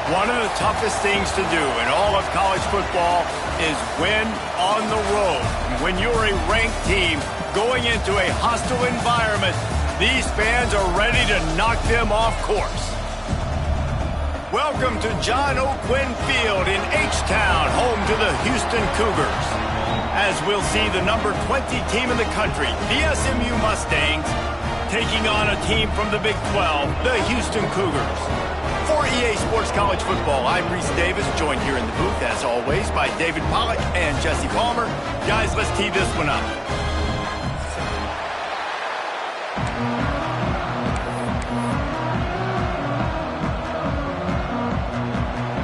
One of the toughest things to do in all of college football is win on the road. When you're a ranked team going into a hostile environment, these fans are ready to knock them off course. Welcome to John O'Quinn Field in H-Town, home to the Houston Cougars. As we'll see the number 20 team in the country, the SMU Mustangs, taking on a team from the Big 12, the Houston Cougars. For EA Sports College Football, I'm Reese Davis, joined here in the booth, as always, by David Pollack and Jesse Palmer. Guys, let's tee this one up.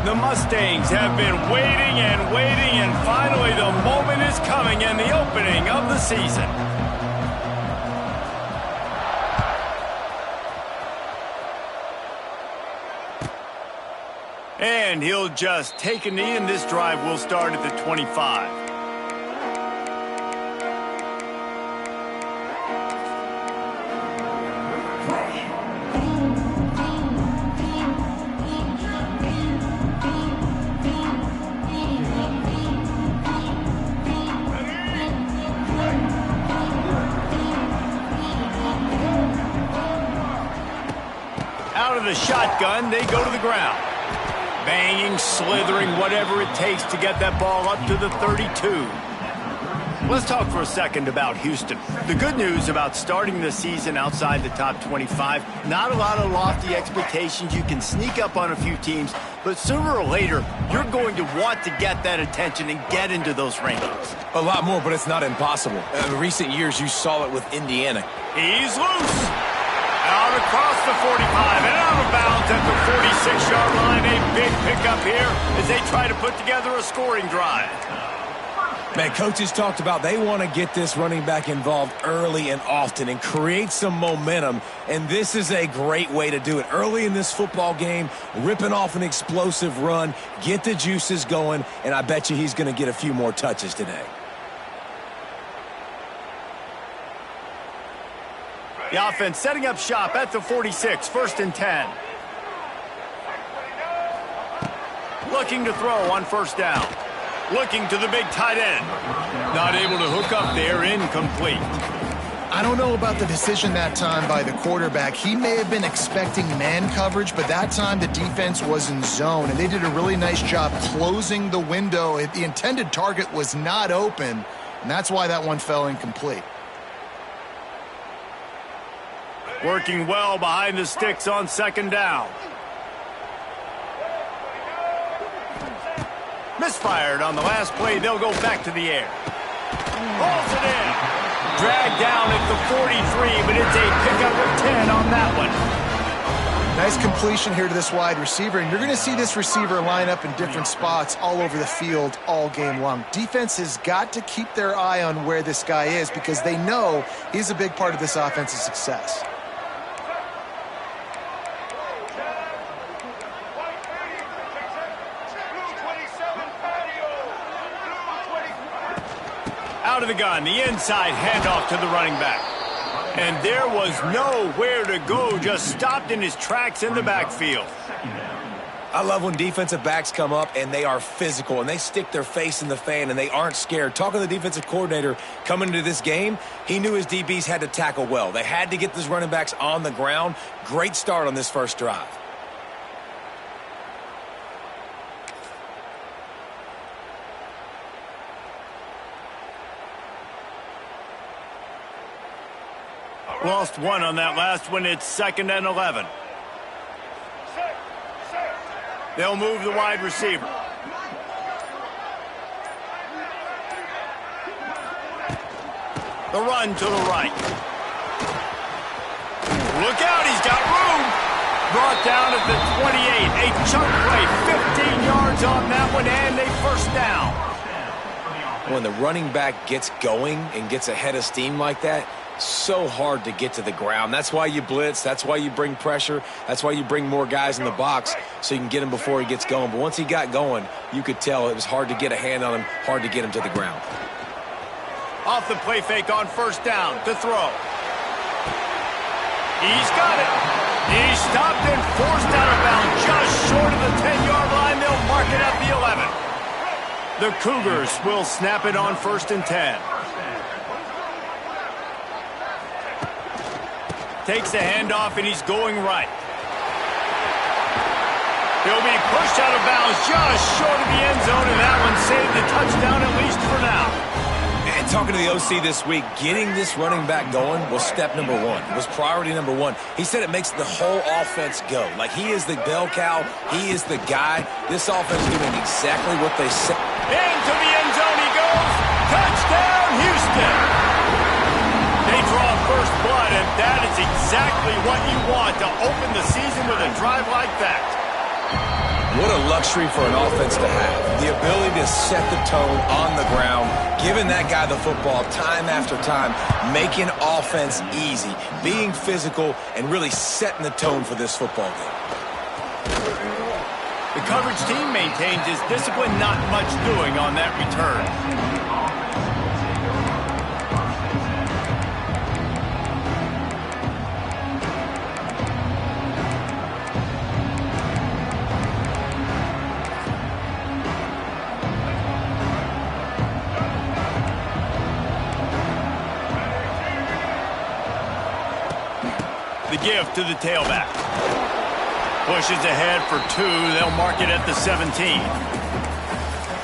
The Mustangs have been waiting and waiting, and finally the moment is coming in the opening of the season. And he'll just take a knee, and this drive will start at the 25. Out of the shotgun, they go to the ground. Banging, slithering, whatever it takes to get that ball up to the 32. Let's talk for a second about Houston. The good news about starting the season outside the top 25, not a lot of lofty expectations. You can sneak up on a few teams, but sooner or later, you're going to want to get that attention and get into those rankings. A lot more, but it's not impossible. In recent years, you saw it with Indiana. He's loose. Out across the 45 and out of bounds at the 46-yard line. A big pickup here as they try to put together a scoring drive. Man, coaches talked about they want to get this running back involved early and often and create some momentum, and this is a great way to do it. Early in this football game, ripping off an explosive run, get the juices going, and I bet you he's going to get a few more touches today. The offense setting up shop at the 46, 1st and 10. Looking to throw on 1st down. Looking to the big tight end. Not able to hook up there, incomplete. I don't know about the decision that time by the quarterback. He may have been expecting man coverage, but that time the defense was in zone, and they did a really nice job closing the window. The intended target was not open, and that's why that one fell incomplete. Working well behind the sticks on 2nd down. Misfired on the last play. They'll go back to the air. Rolls it in. Dragged down at the 43, but it's a pickup of 10 on that one. Nice completion here to this wide receiver, and you're going to see this receiver line up in different spots all over the field all game long. Defense has got to keep their eye on where this guy is because they know he's a big part of this offense's success. Out of the gun, the inside handoff to the running back. And there was nowhere to go, just stopped in his tracks in the backfield. I love when defensive backs come up and they are physical and they stick their face in the fan and they aren't scared. Talking to the defensive coordinator coming into this game, he knew his DBs had to tackle well. They had to get those running backs on the ground. Great start on this first drive. Lost one on that last one. It's 2nd and 11. They'll move the wide receiver. The run to the right. Look out, he's got room. Brought down at the 28. A chunk play, 15 yards on that one, and a 1st down. When the running back gets going and gets ahead of steam like that, so hard to get to the ground. That's why you blitz. That's why you bring pressure. That's why you bring more guys in the box so you can get him before he gets going. But once he got going, you could tell it was hard to get a hand on him, hard to get him to the ground. Off the play fake on 1st down to throw. He's got it. He's stopped and forced out of bounds just short of the 10-yard line. They'll mark it at the 11. The Cougars will snap it on 1st and 10. Takes the handoff, and he's going right. He'll be pushed out of bounds just short of the end zone, and that one saved the touchdown, at least for now. And talking to the OC this week, getting this running back going was step number one. It was priority number one. He said it makes the whole offense go. Like, he is the bell cow. He is the guy. This offense is doing exactly what they said. Into the end zone he goes. Touchdown, Houston. They draw first blood, and that is exactly what you want to open the season with a drive like that. What a luxury for an offense to have. The ability to set the tone on the ground, giving that guy the football time after time, making offense easy, being physical, and really setting the tone for this football game. The coverage team maintains his discipline, not much doing on that return. The give to the tailback. Pushes ahead for 2. They'll mark it at the 17.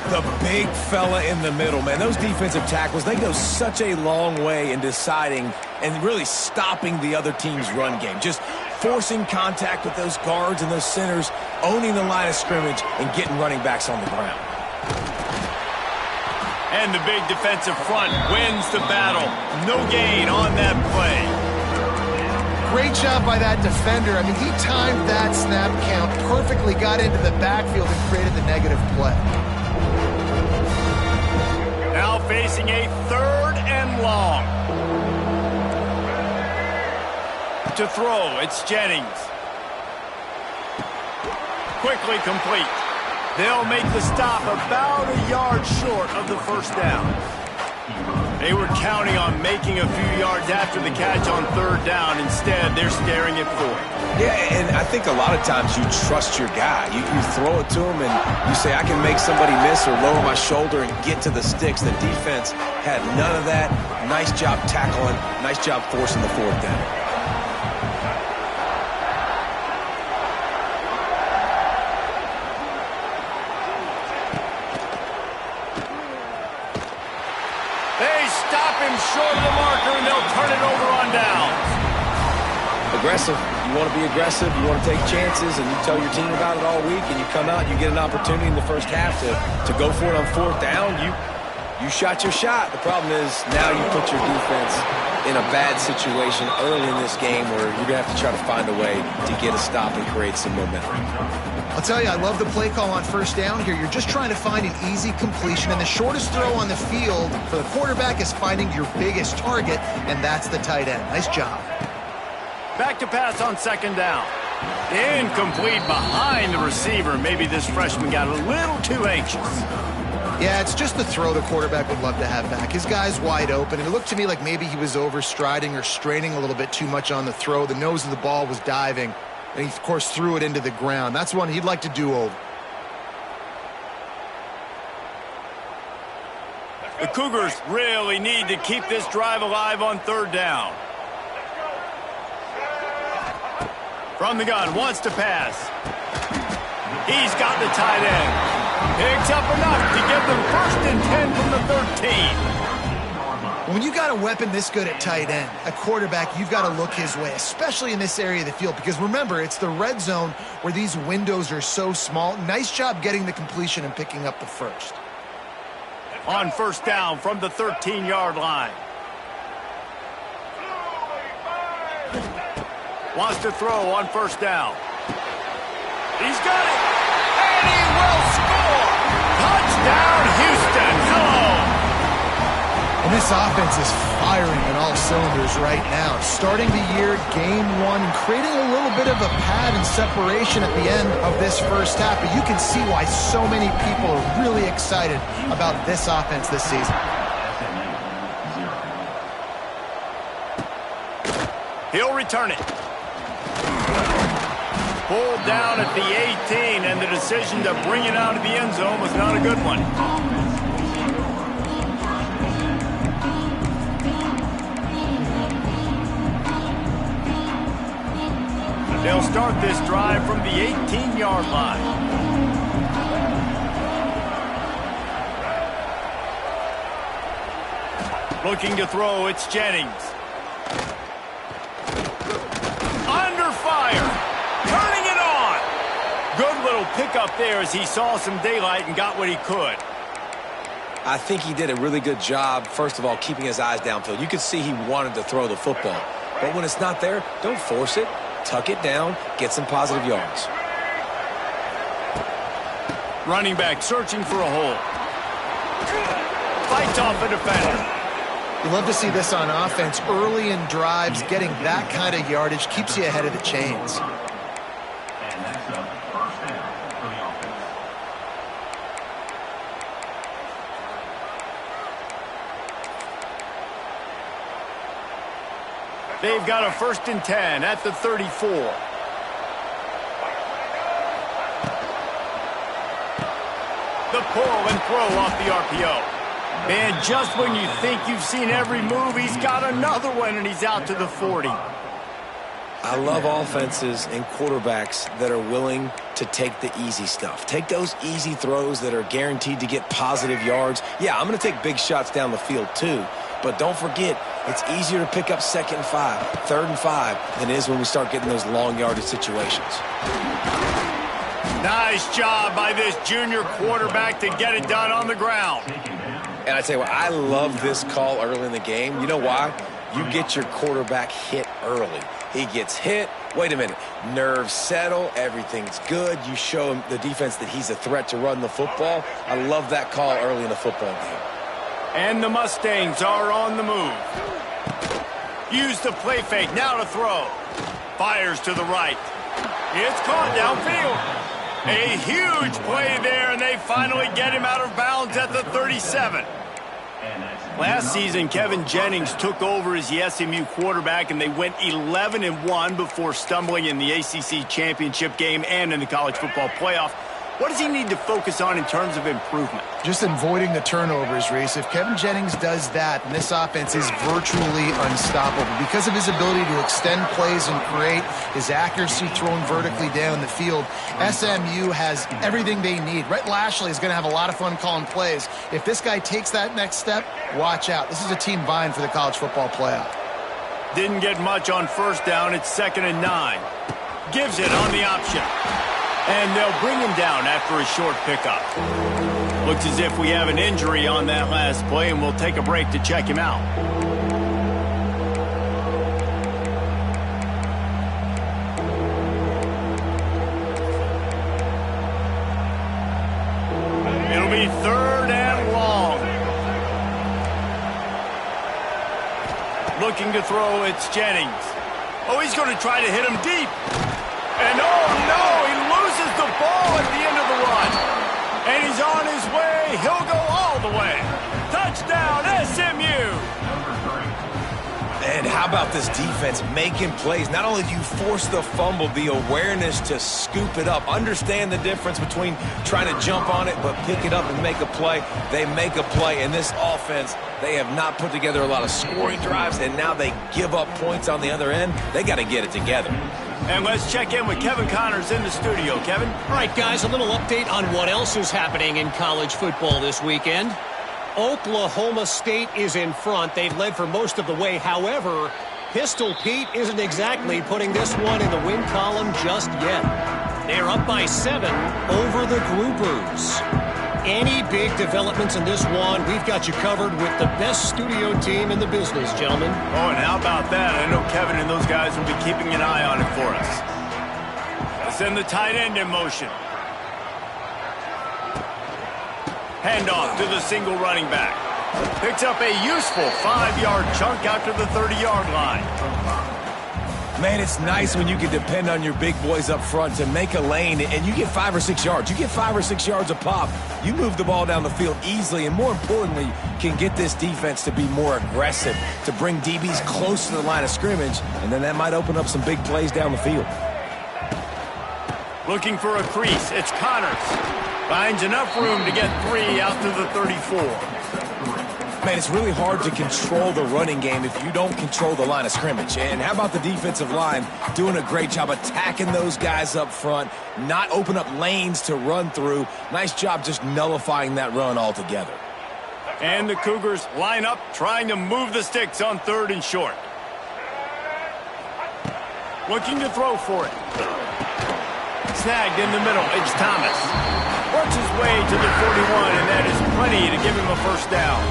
The big fella in the middle, man. Those defensive tackles, they go such a long way in deciding and really stopping the other team's run game. Just forcing contact with those guards and those centers, owning the line of scrimmage, and getting running backs on the ground. And the big defensive front wins the battle. No gain on that play. Great job by that defender. I mean, he timed that snap count perfectly, got into the backfield and created the negative play. Now facing a 3rd and long. To throw, it's Jennings. Quickly complete. They'll make the stop about a yard short of the first down. They were counting on making a few yards after the catch on 3rd down. Instead, they're staring at 4th. Yeah, and I think a lot of times you trust your guy. You throw it to him and you say, I can make somebody miss or lower my shoulder and get to the sticks. The defense had none of that. Nice job tackling. Nice job forcing the 4th down. Short of the marker, and they'll turn it over on downs. Aggressive. You want to be aggressive. You want to take chances, and you tell your team about it all week, and you come out, you get an opportunity in the first half to go for it on 4th down. You shot your shot. The problem is now you put your defense in a bad situation early in this game where you're going to have to try to find a way to get a stop and create some momentum. I'll tell you, I love the play call on 1st down here. You're just trying to find an easy completion, and the shortest throw on the field for the quarterback is finding your biggest target, and that's the tight end. Nice job. Back to pass on 2nd down. Incomplete behind the receiver. Maybe this freshman got a little too anxious. Yeah, it's just the throw the quarterback would love to have back. His guy's wide open, and it looked to me like maybe he was overstriding or straining a little bit too much on the throw. The nose of the ball was diving. And he, of course, threw it into the ground. That's one he'd like to do over. The Cougars really need to keep this drive alive on 3rd down. From the gun, wants to pass. He's got the tight end. Picks up enough to get them 1st and 10 from the 13. When you got a weapon this good at tight end, a quarterback, you've got to look his way, especially in this area of the field, because remember, it's the red zone where these windows are so small. Nice job getting the completion and picking up the 1st. On 1st down from the 13-yard line. Wants to throw on 1st down. He's got it, and he will score! Touchdown, Houston! Hello! And this offense is firing on all cylinders right now. Starting the year, game 1, and creating a little bit of a pad and separation at the end of this first half. But you can see why so many people are really excited about this offense this season. He'll return it. Pulled down at the 18, and the decision to bring it out of the end zone was not a good one. They'll start this drive from the 18-yard line. Looking to throw, it's Jennings. Under fire. Turning it on. Good little pickup there as he saw some daylight and got what he could. I think he did a really good job, first of all, keeping his eyes downfield. You could see he wanted to throw the football. But when it's not there, don't force it. Tuck it down, get some positive yards. Running back searching for a hole. Fights off a defender. You love to see this on offense. Early in drives, getting that kind of yardage keeps you ahead of the chains. They've got a 1st and 10 at the 34. The pull and throw off the RPO. Man, just when you think you've seen every move, he's got another one, and he's out to the 40. I love offenses and quarterbacks that are willing to take the easy stuff. Take those easy throws that are guaranteed to get positive yards. Yeah, I'm going to take big shots down the field too, but don't forget, it's easier to pick up 2nd and 5, 3rd and 5 than it is when we start getting those long yardage situations. Nice job by this junior quarterback to get it done on the ground. And I tell you what, I love this call early in the game. You know why? You get your quarterback hit early. He gets hit. Wait a minute. Nerves settle. Everything's good. You show him, the defense, that he's a threat to run the football. I love that call early in the football game. And the Mustangs are on the move. Use the play fake. Now to throw. Fires to the right. It's caught downfield. A huge play there, and they finally get him out of bounds at the 37. Last season, Kevin Jennings took over as the SMU quarterback, and they went 11-1 before stumbling in the ACC championship game and in the college football playoff. What does he need to focus on in terms of improvement? Just avoiding the turnovers, Reese. If Kevin Jennings does that, this offense is virtually unstoppable because of his ability to extend plays and create, his accuracy thrown vertically down the field. SMU has everything they need. Rhett Lashley is going to have a lot of fun calling plays. If this guy takes that next step, watch out. This is a team vying for the college football playoff. Didn't get much on 1st down. It's 2nd and 9. Gives it on the option. And they'll bring him down after a short pickup. Looks as if we have an injury on that last play, and we'll take a break to check him out. It'll be 3rd and long. Looking to throw, it's Jennings. Oh, he's going to try to hit him deep. And oh no, he loses the ball at the end of the run. And he's on his way. He'll go all the way. Touchdown, SMU. And how about this defense making plays? Not only do you force the fumble, the awareness to scoop it up. Understand the difference between trying to jump on it, but pick it up and make a play. They make a play. In this offense, they have not put together a lot of scoring drives, and now they give up points on the other end. They got to get it together. And let's check in with Kevin Connors in the studio. Kevin? All right, guys, a little update on what else is happening in college football this weekend. Oklahoma State is in front. They've led for most of the way. However, Pistol Pete isn't exactly putting this one in the win column just yet. They're up by 7 over the Groupers. Any big developments in this one, we've got you covered with the best studio team in the business, gentlemen. Oh, and how about that? I know Kevin and those guys will be keeping an eye on it for us. Let's send the tight end in motion. Handoff to the single running back. Picks up a useful 5-yard chunk out to the 30-yard line. Man, it's nice when you can depend on your big boys up front to make a lane, and you get 5 or 6 yards. You get 5 or 6 yards a pop. You move the ball down the field easily, and more importantly, can get this defense to be more aggressive, to bring DBs close to the line of scrimmage, and then that might open up some big plays down the field. Looking for a crease. It's Connors. Finds enough room to get 3 out to the 34. Man, it's really hard to control the running game if you don't control the line of scrimmage. And how about the defensive line doing a great job attacking those guys up front, not open up lanes to run through. Nice job just nullifying that run altogether. And the Cougars line up, trying to move the sticks on 3rd and short. Looking to throw for it. Snagged in the middle. It's Thomas. Works his way to the 41, and that is plenty to give him a first down.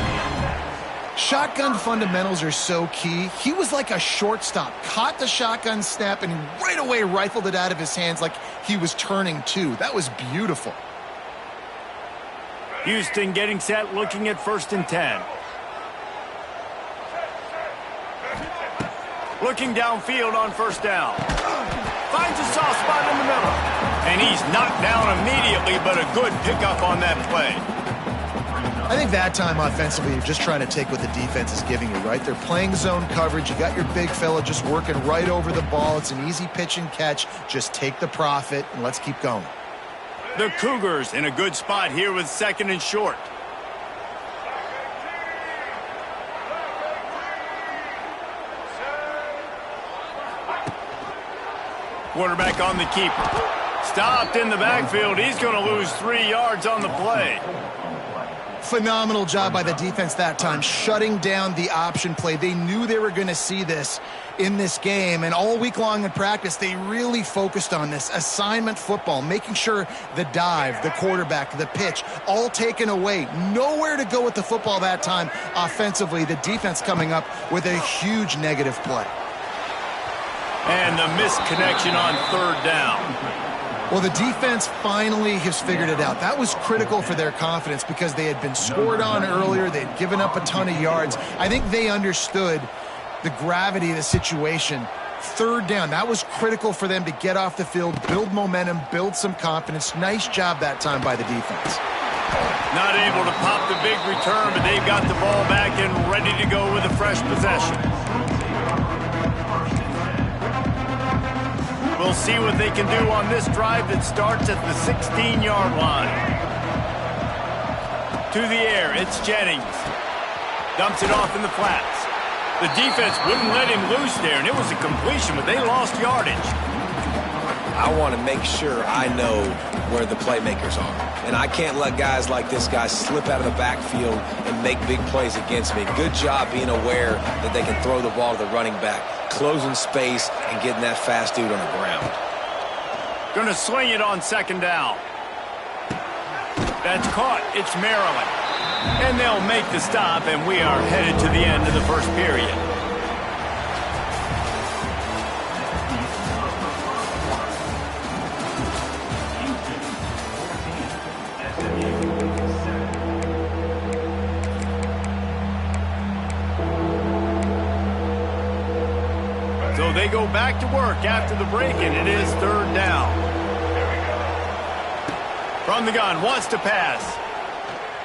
Shotgun fundamentals are so key. He was like a shortstop. Caught the shotgun snap and right away rifled it out of his hands like he was turning two. That was beautiful. Houston getting set, looking at 1st and 10. Looking downfield on 1st down. Finds a soft spot in the middle. And he's knocked down immediately, but a good pickup on that play. I think that time offensively, you're just trying to take what the defense is giving you, right? They're playing zone coverage. You got your big fella just working right over the ball. It's an easy pitch and catch. Just take the profit and let's keep going. The Cougars in a good spot here with 2nd and short. Quarterback on the keeper. Stopped in the backfield. He's going to lose 3 yards on the play. Phenomenal job by the defense that time, shutting down the option play. They knew they were going to see this in this game, and all week long in practice, they really focused on this assignment football, making sure the dive, the quarterback, the pitch, all taken away. Nowhere to go with the football that time offensively. The defense coming up with a huge negative play. And the missed connection on 3rd down. Well, the defense finally has figured it out. That was critical for their confidence because they had been scored on earlier. They had given up a ton of yards. I think they understood the gravity of the situation. 3rd down, that was critical for them to get off the field, build momentum, build some confidence. Nice job that time by the defense. Not able to pop the big return, but they've got the ball back and ready to go with a fresh possession. We'll see what they can do on this drive that starts at the 16-yard line. To the air, it's Jennings. Dumps it off in the flats. The defense wouldn't let him loose there, and it was a completion, but they lost yardage. I want to make sure I know where the playmakers are. And I can't let guys like this guy slip out of the backfield and make big plays against me. Good job being aware that they can throw the ball to the running back, closing space and getting that fast dude on the ground. Going to swing it on 2nd down. That's caught. It's Maryland. And they'll make the stop, and we are headed to the end of the 1st period. So they go back to work after the break, and it is 3rd down. From the gun, wants to pass.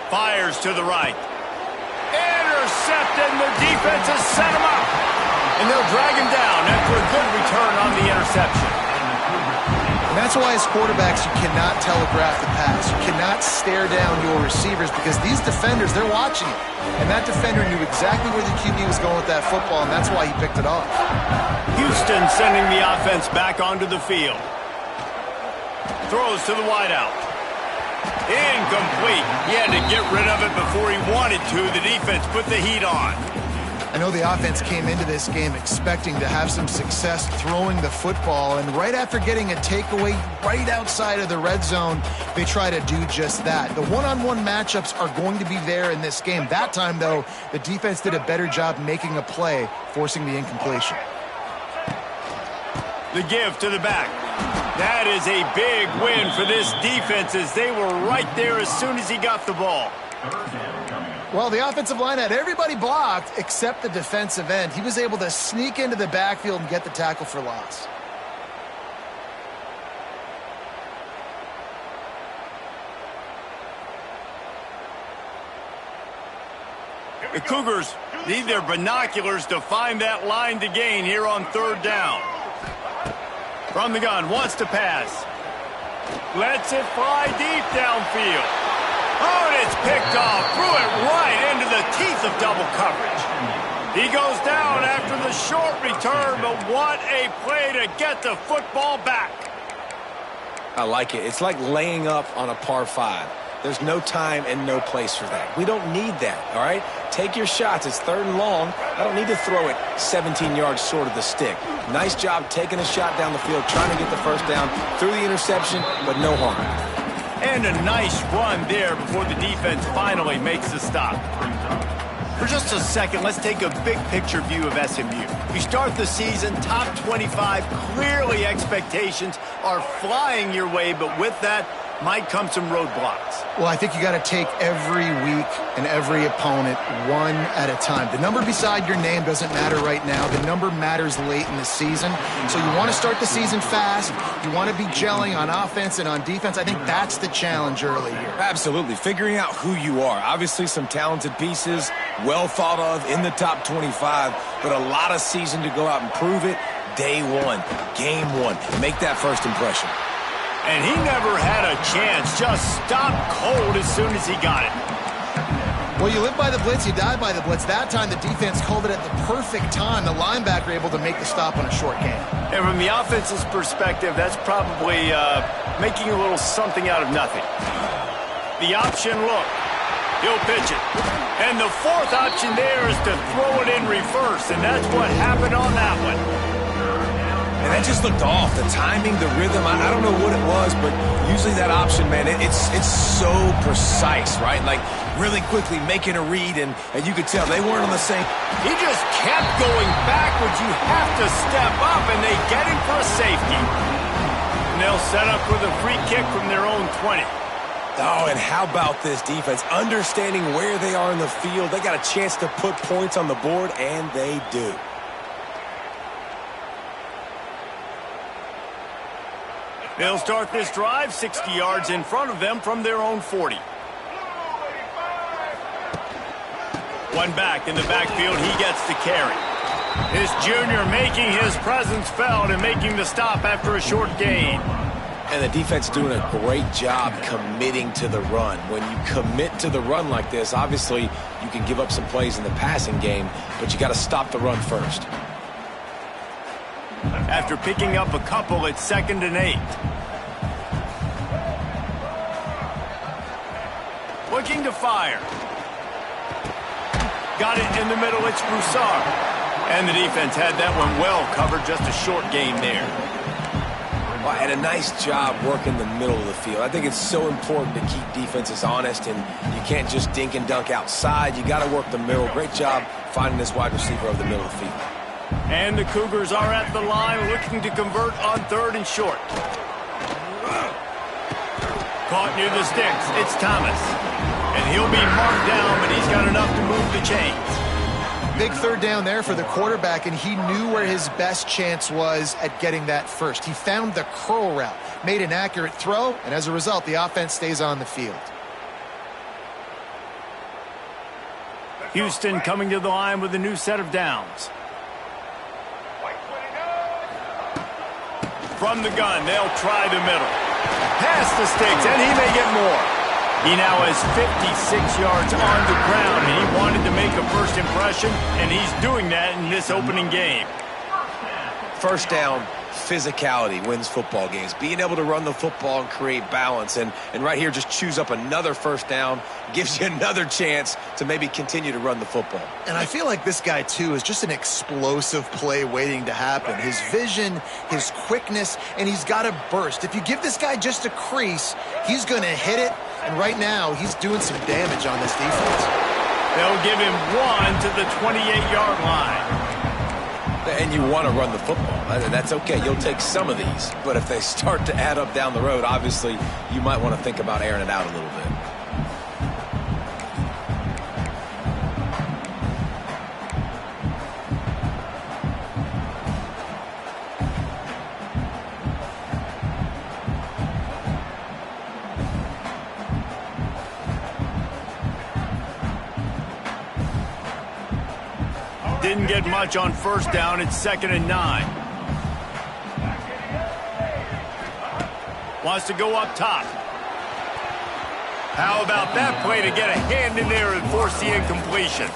Fires to the right. Intercepted, and the defense has set him up. And they'll drag him down after a good return on the interception. And that's why as quarterbacks, you cannot telegraph the pass. You cannot stare down your receivers because these defenders, they're watching it. And that defender knew exactly where the QB was going with that football, and that's why he picked it off. Houston sending the offense back onto the field. Throws to the wideout. Incomplete. He had to get rid of it before he wanted to. The defense put the heat on. I know the offense came into this game expecting to have some success throwing the football, and right after getting a takeaway right outside of the red zone, they try to do just that. The one-on-one matchups are going to be there in this game. That time, though, the defense did a better job making a play, forcing the incompletion. The give to the back. That is a big win for this defense as they were right there as soon as he got the ball. Well, the offensive line had everybody blocked except the defensive end. He was able to sneak into the backfield and get the tackle for loss. The Cougars need their binoculars to find that line to gain here on 3rd down. From the gun, wants to pass. Lets it fly deep downfield. Oh, and it's picked off. Threw it right into the teeth of double coverage. He goes down after the short return, but what a play to get the football back. I like it. It's like laying up on a par 5. There's no time and no place for that. We don't need that, all right? Take your shots. It's 3rd and long. I don't need to throw it 17 yards short of the stick. Nice job taking a shot down the field, trying to get the first down through the interception, but no harm. And a nice run there before the defense finally makes the stop. For just a second, let's take a big picture view of SMU. You start the season top 25. Clearly expectations are flying your way, but with that might come some roadblocks. Well, I think you got to take every week and every opponent one at a time. The number beside your name doesn't matter right now. The number matters late in the season. So you want to start the season fast. You want to be gelling on offense and on defense. I think that's the challenge early here. Absolutely. Figuring out who you are. Obviously some talented pieces, well thought of in the top 25, but a lot of season to go out and prove it. Day one, game one. Make that first impression. And he never had a chance. Just stopped cold as soon as he got it. Well, you live by the blitz, you die by the blitz. That time the defense called it at the perfect time. The linebacker able to make the stop on a short gain. And from the offense's perspective, that's probably making a little something out of nothing. The option look. He'll pitch it. And the fourth option there is to throw it in reverse, and that's what happened on that one. And that just looked off. The timing, the rhythm, I don't know what it was, but usually that option, man, it's so precise, right? Like really quickly making a read, and you could tell they weren't on the same. He just kept going backwards. You have to step up, and they get him for a safety. And they'll set up with a free kick from their own 20. Oh, and how about this defense? Understanding where they are in the field. They got a chance to put points on the board, and they do. They'll start this drive 60 yards in front of them from their own 40. One back in the backfield, he gets the carry. This junior making his presence felt and making the stop after a short gain. And the defense doing a great job committing to the run. When you commit to the run like this, obviously you can give up some plays in the passing game, but you got to stop the run first. After picking up a couple, it's 2nd and 8. Looking to fire. Got it in the middle, it's Broussard. And the defense had that one well covered, just a short gain there. Well, and a nice job working the middle of the field. I think it's so important to keep defenses honest, and you can't just dink and dunk outside. You got to work the middle. Great job finding this wide receiver over the middle of the field. And the Cougars are at the line looking to convert on 3rd and short. Caught near the sticks. It's Thomas. And he'll be marked down, but he's got enough to move the chains. Big 3rd down there for the quarterback, and he knew where his best chance was at getting that first. He found the curl route, made an accurate throw, and as a result, the offense stays on the field. Houston coming to the line with a new set of downs. From the gun, they'll try the middle. Past the sticks, and he may get more. He now has 56 yards on the ground, and he wanted to make a first impression, and he's doing that in this opening game. First down, physicality wins football games. Being able to run the football and create balance, and right here just choose up another first down, gives you another chance to maybe continue to run the football. And I feel like this guy, too, is just an explosive play waiting to happen. His vision, his quickness, and he's got a burst. If you give this guy just a crease, he's going to hit it, and right now he's doing some damage on this defense. They'll give him one to the 28-yard line. And you want to run the football. That's okay. You'll take some of these. But if they start to add up down the road, obviously you might want to think about airing it out a little bit. Didn't get much on first down. It's 2nd and 9. Wants to go up top. How about that play to get a hand in there and force the incompletion?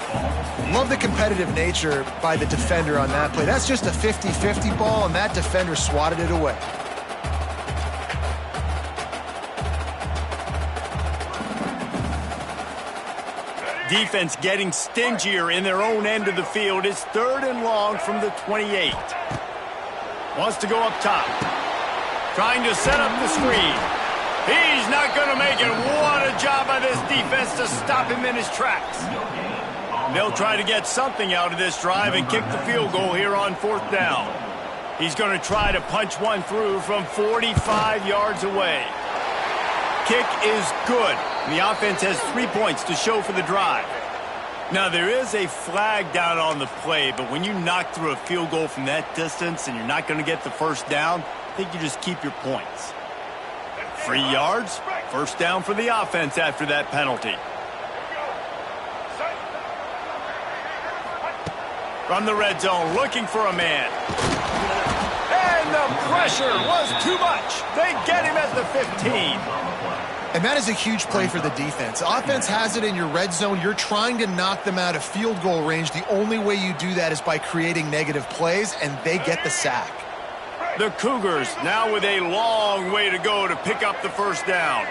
Love the competitive nature by the defender on that play. That's just a 50-50 ball, and that defender swatted it away. Defense getting stingier in their own end of the field. It's 3rd and long from the 28. Wants to go up top. Trying to set up the screen. He's not going to make it. What a job by this defense to stop him in his tracks. They'll try to get something out of this drive and kick the field goal here on 4th down. He's going to try to punch one through from 45 yards away. Kick is good. The offense has 3 points to show for the drive. Now, there is a flag down on the play, but when you knock through a field goal from that distance and you're not going to get the first down, I think you just keep your points. 3 yards, first down for the offense after that penalty. From the red zone, looking for a man. And the pressure was too much. They get him at the 15. And that is a huge play for the defense. Offense has it in your red zone. You're trying to knock them out of field goal range. The only way you do that is by creating negative plays, and they get the sack. The Cougars now with a long way to go to pick up the first down.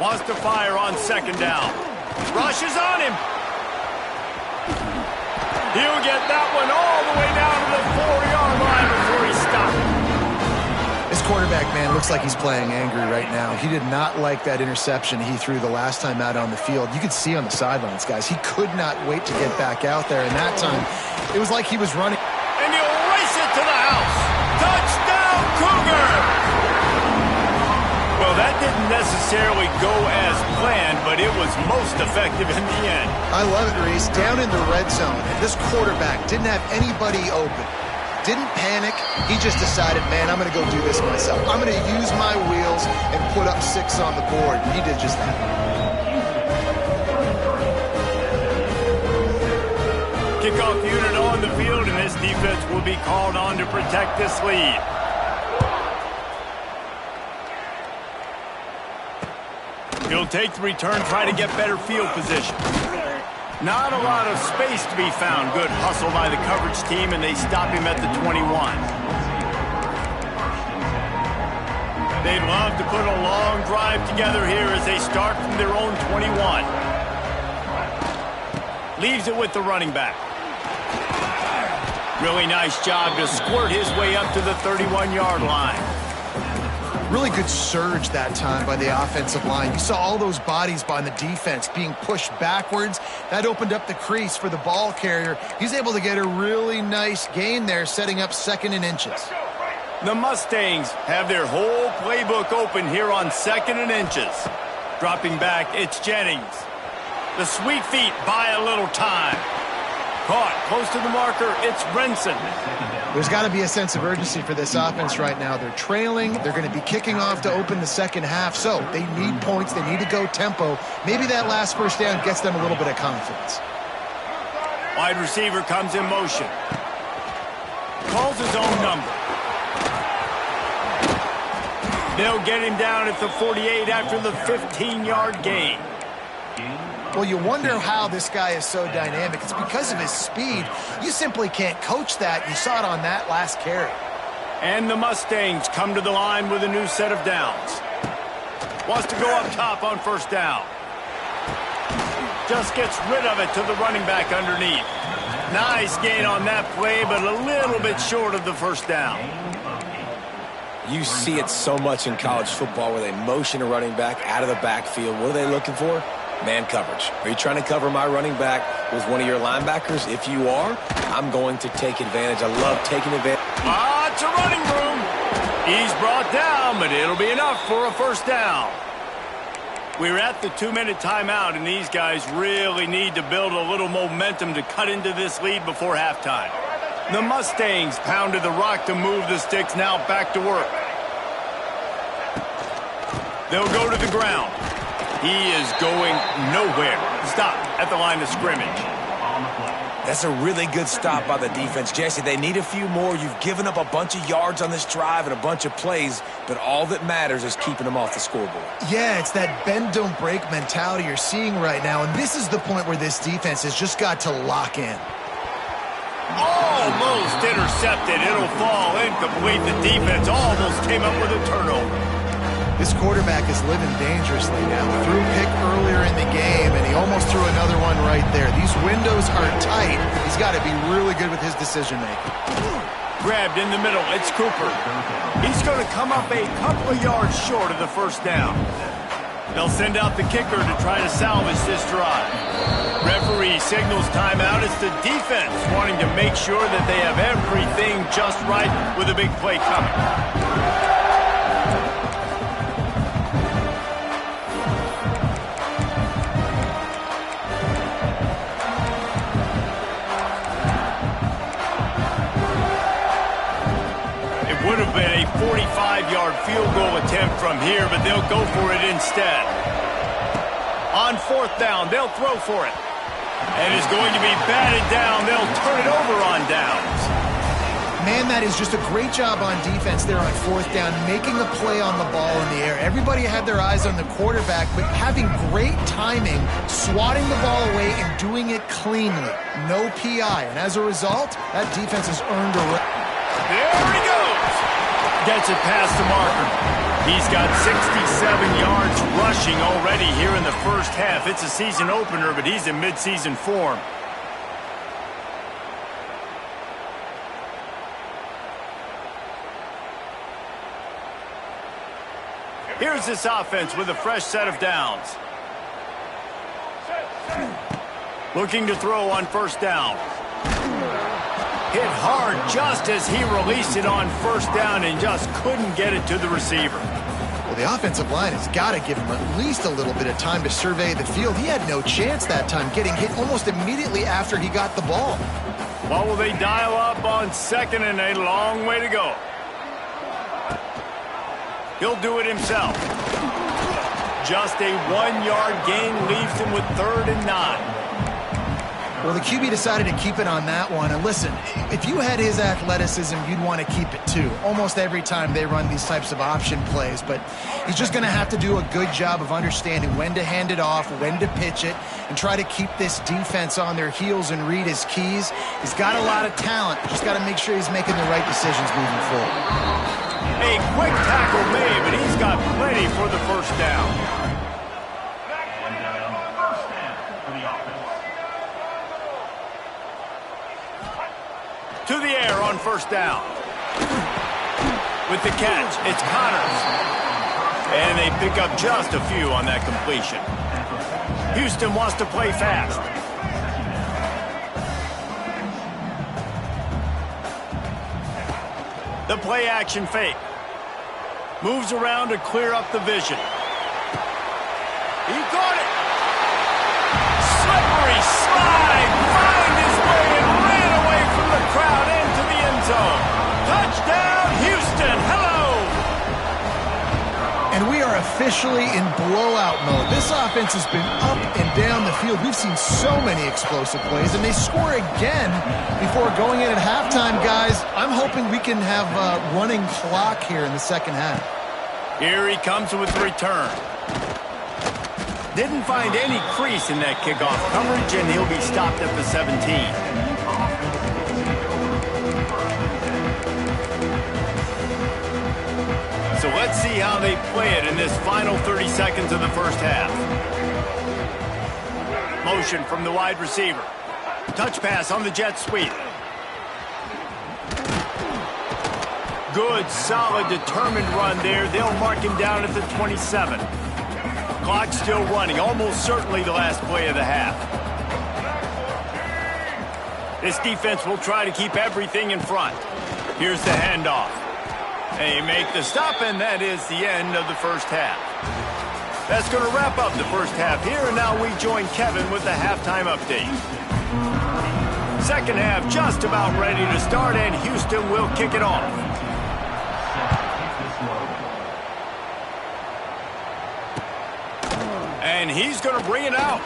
Wants to fire on 2nd down. Rushes on him. He'll get that one all the way down to the 4-yard line before he stops. This quarterback, man, looks like he's playing angry right now. He did not like that interception he threw the last time out on the field. You could see on the sidelines, guys. He could not wait to get back out there, and that time it was like he was running. And he'll race it to the house. Touchdown, Cougars! Well, that didn't necessarily go as planned, but it was most effective in the end. I love it, Reese. Down in the red zone, and this quarterback didn't have anybody open. Didn't panic. He just decided, man, I'm going to go do this myself. I'm going to use my wheels and put up 6 on the board. And he did just that. Kickoff unit on the field, and this defense will be called on to protect this lead. He'll take the return, try to get better field position. Not a lot of space to be found. Good hustle by the coverage team, and they stop him at the 21. They'd love to put a long drive together here as they start from their own 21. Leaves it with the running back. Really nice job to squirt his way up to the 31-yard line. Really good surge that time by the offensive line. You saw all those bodies by the defense being pushed backwards. That opened up the crease for the ball carrier. He's able to get a really nice gain there, setting up 2nd and inches. The Mustangs have their whole playbook open here on 2nd and inches. Dropping back, it's Jennings. The sweet feet buy a little time. Caught close to the marker, it's Brinson. There's got to be a sense of urgency for this offense right now. They're trailing. They're going to be kicking off to open the second half. So they need points. They need to go tempo. Maybe that last first down gets them a little bit of confidence. Wide receiver comes in motion. Calls his own number. They'll get him down at the 48 after the 15-yard gain. Well, you wonder how this guy is so dynamic. It's because of his speed. You simply can't coach that. You saw it on that last carry. And the Mustangs come to the line with a new set of downs. Wants to go up top on 1st down. Just gets rid of it to the running back underneath. Nice gain on that play, but a little bit short of the 1st down. You see it so much in college football where they motion a running back out of the backfield. What are they looking for? Man coverage. Are you trying to cover my running back with one of your linebackers? If you are, I'm going to take advantage. I love taking advantage. It's a running room. He's brought down, but it'll be enough for a 1st down. We're at the 2-minute timeout, and these guys really need to build a little momentum to cut into this lead before halftime. The Mustangs pounded the rock to move the sticks, now back to work. They'll go to the ground. He is going nowhere. Stop at the line of scrimmage. That's a really good stop by the defense. Jesse, they need a few more. You've given up a bunch of yards on this drive and a bunch of plays, but all that matters is keeping them off the scoreboard. Yeah, it's that bend, don't break mentality you're seeing right now, and this is the point where this defense has just got to lock in. Almost intercepted. It'll fall incomplete. The defense almost came up with a turnover. This quarterback is living dangerously now. Threw a pick earlier in the game, and he almost threw another one right there. These windows are tight. He's got to be really good with his decision-making. Grabbed in the middle. It's Cooper. He's going to come up a couple of yards short of the first down. They'll send out the kicker to try to salvage this drive. Referee signals timeout. It's the defense wanting to make sure that they have everything just right with a big play coming. Would have been a 45-yard field goal attempt from here, but they'll go for it instead. On fourth down, they'll throw for it. And it's going to be batted down. They'll turn it over on downs. Man, that is just a great job on defense there on fourth down, making a play on the ball in the air. Everybody had their eyes on the quarterback, but having great timing, swatting the ball away and doing it cleanly. No PI. And as a result, that defense has earned a... There he goes. Gets it past the marker. He's got 67 yards rushing already here in the first half. It's a season opener, but he's in midseason form. Here's this offense with a fresh set of downs. Looking to throw on first down. Hit hard just as he released it on first down and just couldn't get it to the receiver. Well, the offensive line has got to give him at least a little bit of time to survey the field. He had no chance that time, getting hit almost immediately after he got the ball. Well, will they dial up on second and a long way to go? He'll do it himself. Just a 1-yard gain leaves him with 3rd and 9. Well, the QB decided to keep it on that one. And listen, if you had his athleticism, you'd want to keep it too. Almost every time they run these types of option plays. But he's just going to have to do a good job of understanding when to hand it off, when to pitch it, and try to keep this defense on their heels and read his keys. He's got a lot of talent. Just got to make sure he's making the right decisions moving forward. A quick tackle made, but he's got plenty for the first down. To the air on first down. With the catch, it's Connors. And they pick up just a few on that completion. Houston wants to play fast. The play action fake. Moves around to clear up the vision. He caught it. Slippery slide. Find his way and ran away from the crowd into the end zone. Touchdown, Houston. Hello. And we are officially in blowout mode. This offense has been up and down the field. We've seen so many explosive plays, and they score again before going in at halftime, guys. I'm hoping we can have a running clock here in the second half. Here he comes with the return. Didn't find any crease in that kickoff coverage, and he'll be stopped at the 17. So let's see how they play it in this final 30 seconds of the first half. Motion from the wide receiver. Touch pass on the jet sweep. Good, solid, determined run there. They'll mark him down at the 27. Clock still running, almost certainly the last play of the half. This defense will try to keep everything in front. Here's the handoff. They make the stop, and that is the end of the first half. That's going to wrap up the first half here, and now we join Kevin with the halftime update. Second half just about ready to start, and Houston will kick it off. And he's going to bring it out.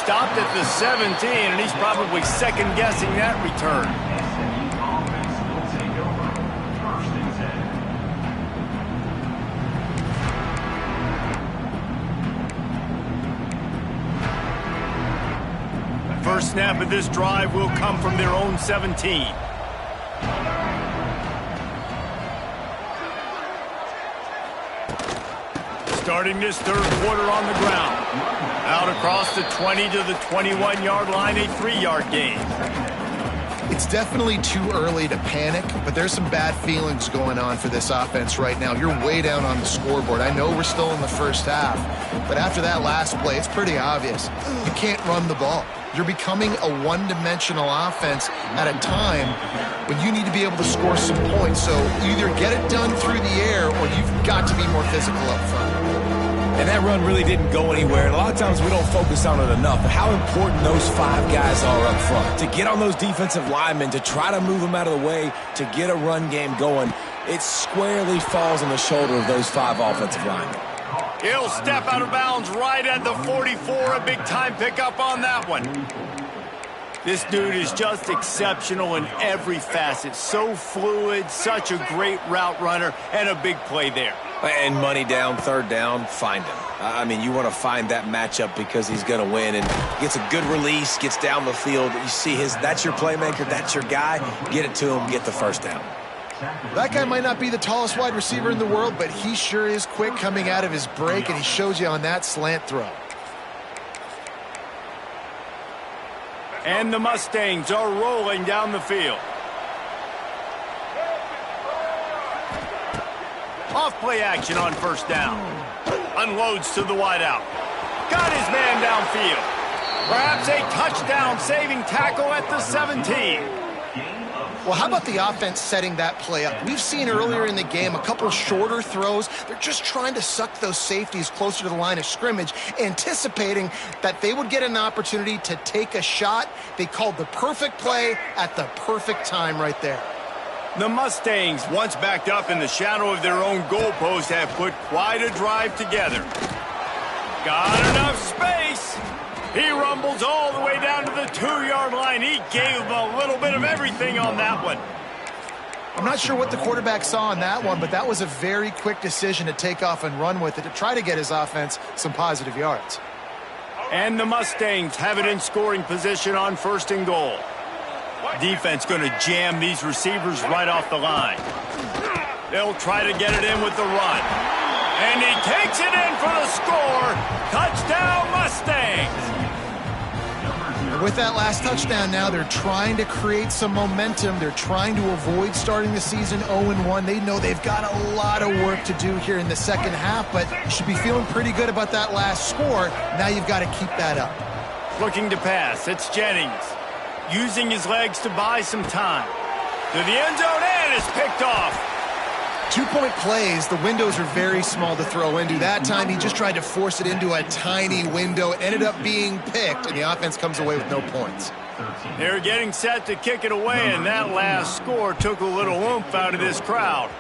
stopped at the 17, and he's probably second-guessing that return. First snap of this drive will come from their own 17. Starting this third quarter on the ground. Out across the 20 to the 21-yard line, a 3-yard gain. It's definitely too early to panic, but there's some bad feelings going on for this offense right now. You're way down on the scoreboard. I know we're still in the first half, but after that last play, it's pretty obvious. You can't run the ball. You're becoming a one-dimensional offense at a time when you need to be able to score some points. So either get it done through the air or you've got to be more physical up front. And that run really didn't go anywhere. And a lot of times we don't focus on it enough. But how important those 5 guys are up front. To get on those defensive linemen, to try to move them out of the way, to get a run game going, it squarely falls on the shoulder of those 5 offensive linemen. He'll step out of bounds right at the 44. A big-time pickup on that one. This dude is just exceptional in every facet. So fluid, such a great route runner, and a big play there. And money down, third down, find him. I mean, you want to find that matchup because he's going to win. And gets a good release, gets down the field. You see that's your playmaker, that's your guy. Get it to him, get the first down. That guy might not be the tallest wide receiver in the world, but he sure is quick coming out of his break, and he shows you on that slant throw. And the Mustangs are rolling down the field. Off-play action on first down. Unloads to the wideout. Got his man downfield. Perhaps a touchdown-saving tackle at the 17. Well, how about the offense setting that play up? We've seen earlier in the game a couple shorter throws. They're just trying to suck those safeties closer to the line of scrimmage, anticipating that they would get an opportunity to take a shot. They called the perfect play at the perfect time right there. The Mustangs, once backed up in the shadow of their own goalpost, have put quite a drive together. Got enough space. He rumbles all the way down to the 2-yard line. He gave a little bit of everything on that one. I'm not sure what the quarterback saw on that one, but that was a very quick decision to take off and run with it to try to get his offense some positive yards. And the Mustangs have it in scoring position on first and goal. Defense going to jam these receivers right off the line. They'll try to get it in with the run. And he takes it in for the score. Touchdown, Mustangs. And with that last touchdown now, they're trying to create some momentum. They're trying to avoid starting the season 0-1. They know they've got a lot of work to do here in the second half, but you should be feeling pretty good about that last score. Now you've got to keep that up. Looking to pass. It's Jennings. Using his legs to buy some time. To the end zone, and it's picked off. 2-point plays, the windows are very small to throw into. That time, he just tried to force it into a tiny window. It ended up being picked, and the offense comes away with no points. They're getting set to kick it away, and that last score took a little oomph out of this crowd.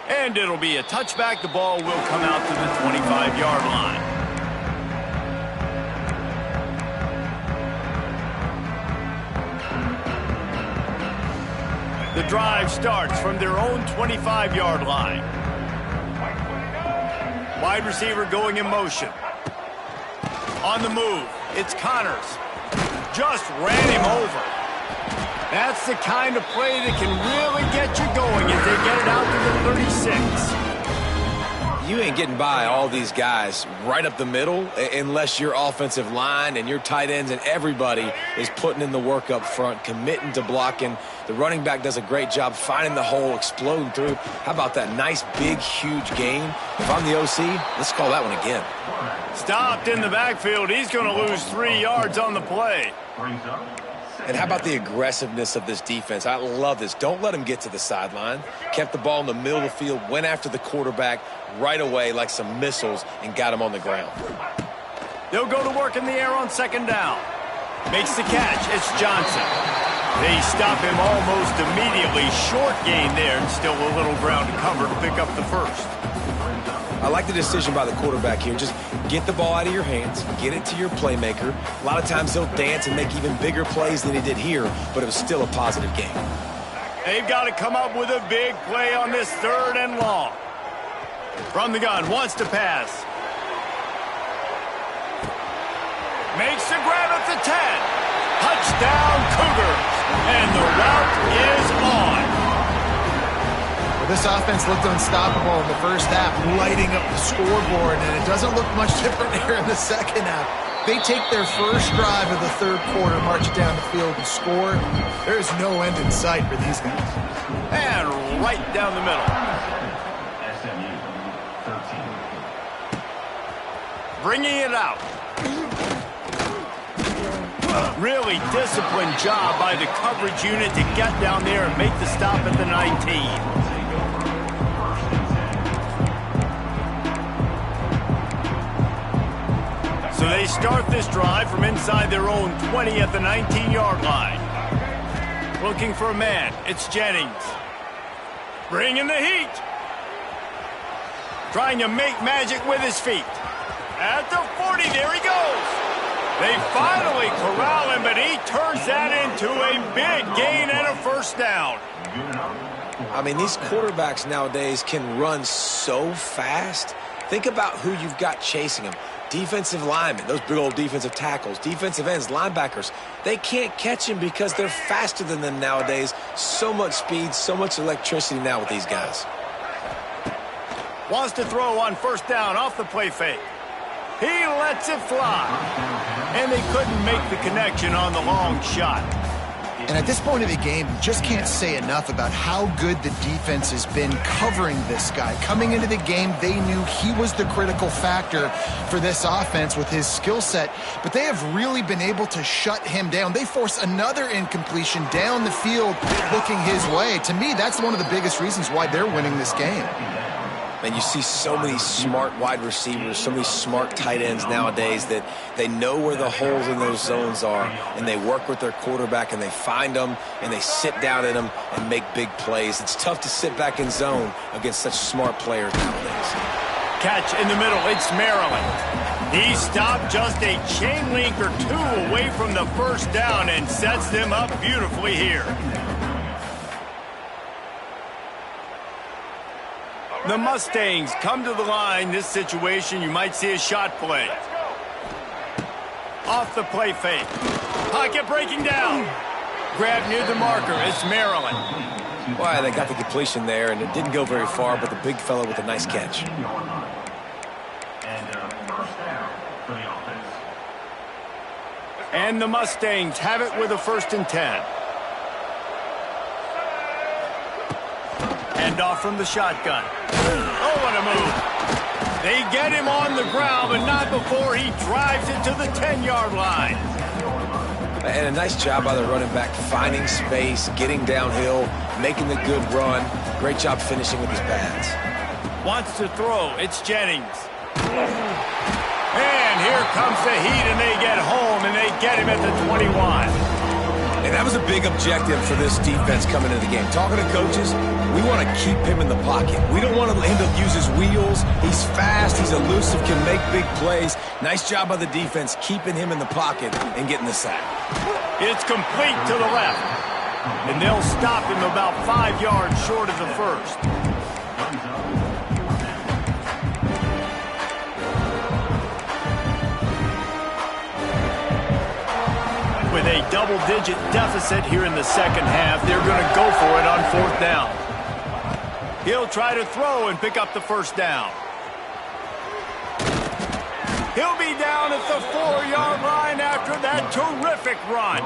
And it'll be a touchback. The ball will come out to the 25-yard line. The drive starts from their own 25-yard line. Wide receiver going in motion. On the move, it's Connors. Just ran him over. That's the kind of play that can really get you going as they get it out to the 36. You ain't getting by all these guys right up the middle unless your offensive line and your tight ends and everybody is putting in the work up front, committing to blocking. The running back does a great job finding the hole, exploding through. How about that nice, big, huge gain? If I'm the OC, let's call that one again. Stopped in the backfield. He's going to lose 3 yards on the play. And how about the aggressiveness of this defense? I love this. Don't let them get to the sideline. Kept the ball in the middle of the field, went after the quarterback right away like some missiles and got him on the ground. They'll go to work in the air on second down. Makes the catch. It's Johnson. They stop him almost immediately. Short gain there and still a little ground to cover to pick up the first. I like the decision by the quarterback here. Just get the ball out of your hands, get it to your playmaker. A lot of times he'll dance and make even bigger plays than he did here, but it was still a positive game. They've got to come up with a big play on this 3rd and long. From the gun, wants to pass. Makes the grab at the 10. Touchdown, Cougars. And the route is on. Well, this offense looked unstoppable in the first half, lighting up the scoreboard, and it doesn't look much different here in the second half. They take their first drive of the 3rd quarter, march it down the field and score. There's no end in sight for these guys. And right down the middle. Bringing it out. Really disciplined job by the coverage unit to get down there and make the stop at the 19. So they start this drive from inside their own 20 at the 19-yard line. Looking for a man. It's Jennings. Bringing the heat. Trying to make magic with his feet. At the 40, there he goes. They finally corral him, but he turns that into a big gain and a first down. I mean, these quarterbacks nowadays can run so fast. Think about who you've got chasing them. Defensive linemen, those big old defensive tackles, defensive ends, linebackers. They can't catch him because they're faster than them nowadays. So much speed, so much electricity now with these guys. Wants to throw on first down off the play fake. He lets it fly. And they couldn't make the connection on the long shot. And at this point of the game, you just can't say enough about how good the defense has been covering this guy. Coming into the game, they knew he was the critical factor for this offense with his skill set, but they have really been able to shut him down. They force another incompletion down the field looking his way. To me, that's one of the biggest reasons why they're winning this game. And you see so many smart wide receivers, so many smart tight ends nowadays that they know where the holes in those zones are, and they work with their quarterback, and they find them, and they sit down in them and make big plays. It's tough to sit back in zone against such smart players nowadays. Catch in the middle. It's Maryland. He stopped just a chain link or two away from the first down and sets them up beautifully here. The Mustangs come to the line. This situation, you might see a shot play. Off the play fake. Pocket breaking down. Grab near the marker. It's Maryland. Well, they got the completion there, and it didn't go very far, but the big fella with a nice catch. And the Mustangs have it with a 1st and 10. Hand off from the shotgun. Oh, what a move. They get him on the ground, but not before he drives it to the 10-yard line. And a nice job by the running back, finding space, getting downhill, making the good run. Great job finishing with his pads. Wants to throw. It's Jennings. And here comes the heat, and they get home, and they get him at the 21. And that was a big objective for this defense coming into the game. Talking to coaches, we want to keep him in the pocket. We don't want him to use his wheels. He's fast, he's elusive, can make big plays. Nice job by the defense keeping him in the pocket and getting the sack. It's complete to the left. And they'll stop him about 5 yards short of the first. With a double-digit deficit here in the second half, they're going to go for it on 4th down. He'll try to throw and pick up the first down. He'll be down at the 4-yard line after that terrific run.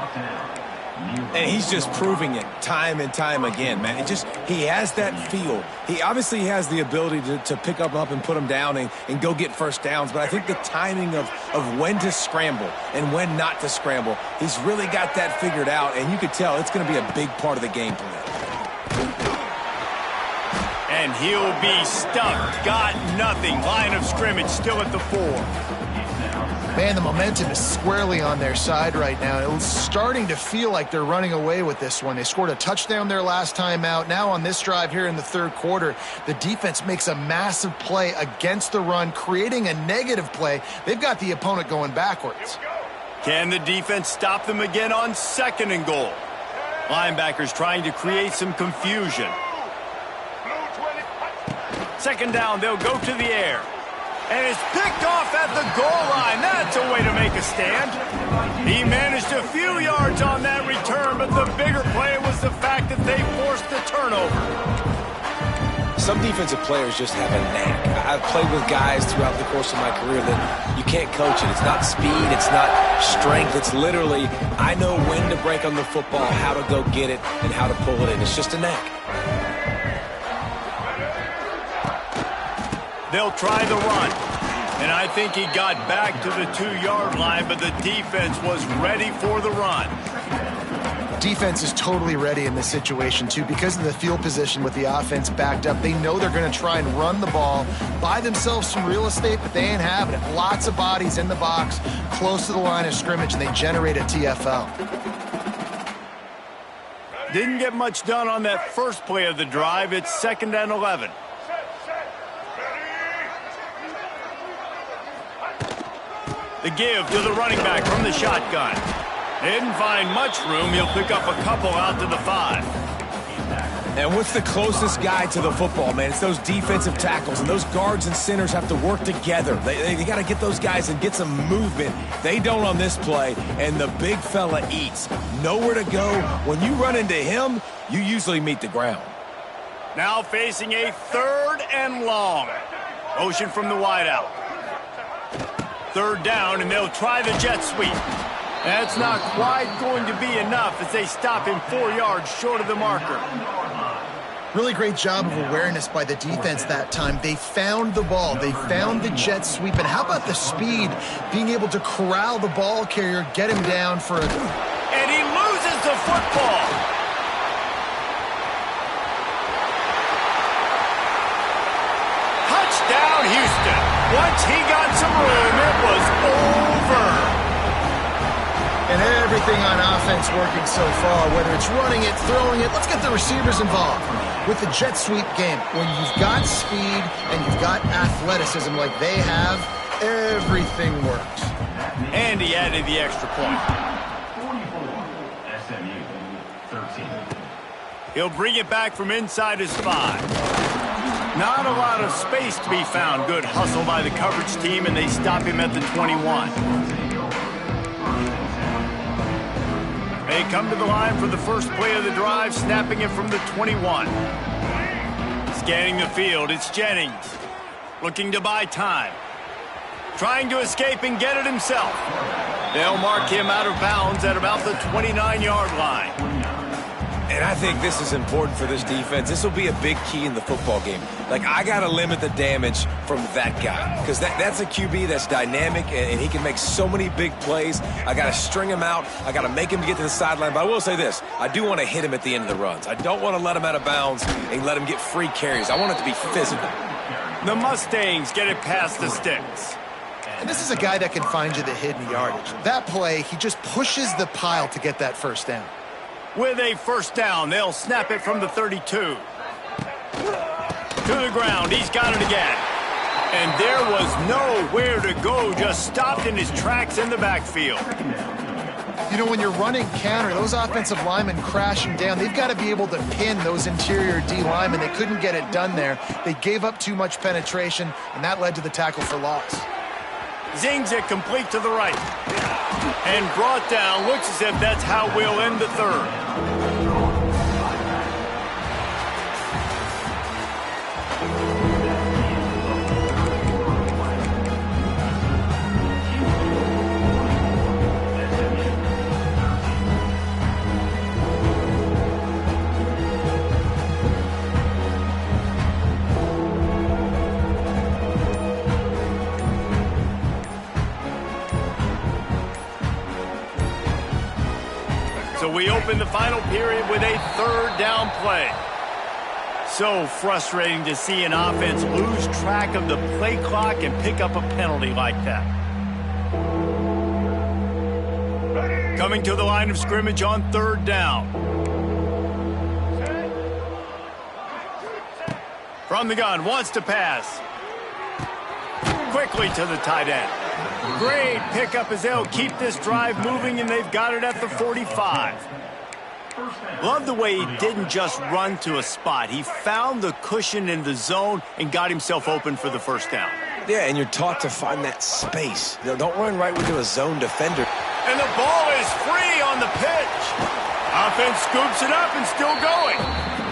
And he's just proving it time and time again, man. He has that feel. He obviously has the ability to pick up and put him down and go get first downs, but I think the timing of when to scramble and when not to scramble, he's really got that figured out, and you could tell it's going to be a big part of the game plan. And he'll be stuck. Got nothing. Line of scrimmage still at the 4. Man, the momentum is squarely on their side right now. It's starting to feel like they're running away with this one. They scored a touchdown their last time out. Now on this drive here in the third quarter, the defense makes a massive play against the run, creating a negative play. They've got the opponent going backwards. Can the defense stop them again on 2nd and goal? Linebackers trying to create some confusion. 2nd down, they'll go to the air. And it's picked off at the goal line. That's a way to make a stand. He managed a few yards on that return, but the bigger play was the fact that they forced the turnover. Some defensive players just have a knack. I've played with guys throughout the course of my career that you can't coach it. It's not speed. It's not strength. It's literally, I know when to break on the football, how to go get it, and how to pull it in. It's just a knack. They'll try the run. And I think he got back to the 2-yard line, but the defense was ready for the run. Defense is totally ready in this situation, too. Because of the field position with the offense backed up, they know they're going to try and run the ball, buy themselves some real estate, but they ain't having it. Lots of bodies in the box, close to the line of scrimmage, and they generate a TFL. Didn't get much done on that first play of the drive. It's 2nd and 11. The give to the running back from the shotgun. Didn't find much room. He'll pick up a couple out to the 5. And what's the closest guy to the football, man? It's those defensive tackles, and those guards and centers have to work together. They got to get those guys and get some movement. They don't on this play, and the big fella eats. Nowhere to go. When you run into him, you usually meet the ground. Now facing a 3rd and long. Motion from the wideout. 3rd down, and they'll try the jet sweep. That's not quite going to be enough as they stop him 4 yards short of the marker. Really great job of awareness by the defense that time. They found the ball. They found the jet sweep. And how about the speed, being able to corral the ball carrier, get him down for a... And he loses the football. Touchdown, Houston. Once he got some room, it was over. And everything on offense working so far, whether it's running it, throwing it. Let's get the receivers involved. With the jet sweep game, when you've got speed and you've got athleticism like they have, everything works. And he added the extra point. He'll bring it back from inside his 5. Not a lot of space to be found. Good hustle by the coverage team, and they stop him at the 21. They come to the line for the first play of the drive, snapping it from the 21. Scanning the field, it's Jennings. Looking to buy time. Trying to escape and get it himself. They'll mark him out of bounds at about the 29-yard line. And I think this is important for this defense. This will be a big key in the football game. Like, I got to limit the damage from that guy because that's a QB that's dynamic, and he can make so many big plays. I got to string him out. I got to make him get to the sideline. But I will say this. I do want to hit him at the end of the runs. I don't want to let him out of bounds and let him get free carries. I want it to be physical. The Mustangs get it past the sticks. And this is a guy that can find you the hidden yardage. That play, he just pushes the pile to get that first down. With a first down, they'll snap it from the 32. To the ground, he's got it again. And there was nowhere to go, just stopped in his tracks in the backfield. You know, when you're running counter, those offensive linemen crashing down, they've got to be able to pin those interior D linemen. They couldn't get it done there. They gave up too much penetration, and that led to the tackle for loss. Zings it complete to the right. And brought down. Looks as if that's how we'll end the 3rd. So we open the final period with a 3rd down play. So frustrating to see an offense lose track of the play clock and pick up a penalty like that. Coming to the line of scrimmage on 3rd down. From the gun, wants to pass. Quickly to the tight end. Great pickup as they'll keep this drive moving, and they've got it at the 45. Love the way he didn't just run to a spot. He found the cushion in the zone and got himself open for the 1st down. Yeah, and you're taught to find that space. You know, don't run right into a zone defender. And the ball is free on the pitch. Offense scoops it up and still going.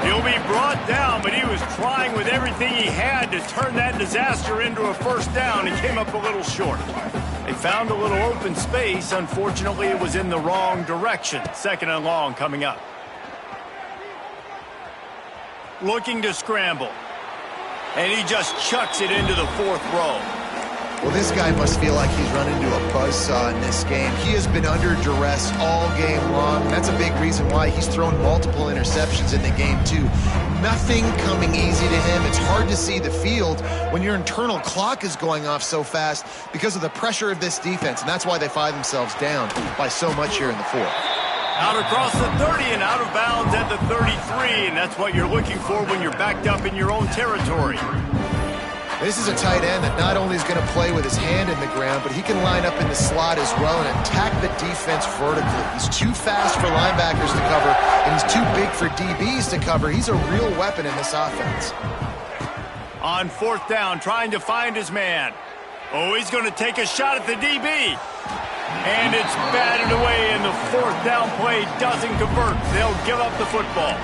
He'll be brought down, but he was trying with everything he had to turn that disaster into a 1st down. He came up a little short. They found a little open space. Unfortunately, it was in the wrong direction. 2nd and long coming up. Looking to scramble. And he just chucks it into the 4th row. Well, this guy must feel like he's run into a buzzsaw in this game. He has been under duress all game long. That's a big reason why he's thrown multiple interceptions in the game, too. Nothing coming easy to him. It's hard to see the field when your internal clock is going off so fast because of the pressure of this defense, and that's why they find themselves down by so much here in the 4th. Out across the 30 and out of bounds at the 33, and that's what you're looking for when you're backed up in your own territory. This is a tight end that not only is going to play with his hand in the ground, but he can line up in the slot as well and attack the defense vertically. He's too fast for linebackers to cover, and he's too big for DBs to cover. He's a real weapon in this offense. On 4th down, trying to find his man. Oh, he's going to take a shot at the DB. And it's batted away, and the 4th down play doesn't convert. They'll give up the football.